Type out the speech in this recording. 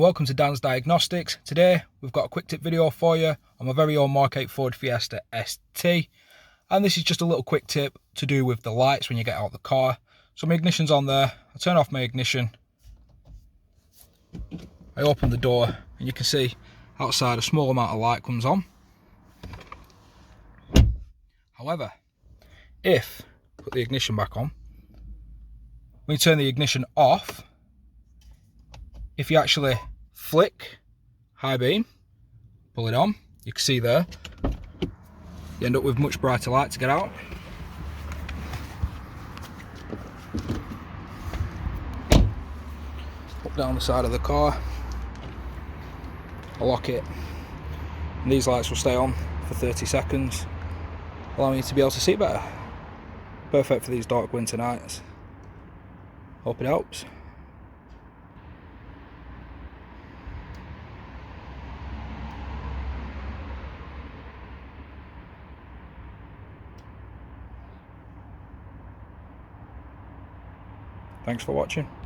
welcome to Dan's Diagnostics. Today we've got a quick tip video for you on my very own Mark 8 Ford Fiesta ST, and this is just a little quick tip to do with the lights when you get out of the car. So my ignition's on there, I turn off my ignition, I open the door and you can see outside a small amount of light comes on. However, if I put the ignition back on, when you turn the ignition off, if you actually flick high beam, pull it on, you can see there, you end up with much brighter light to get out. Up down the side of the car, I lock it, and these lights will stay on for 30 seconds, allowing you to be able to see better. Perfect for these dark winter nights. Hope it helps. Thanks for watching.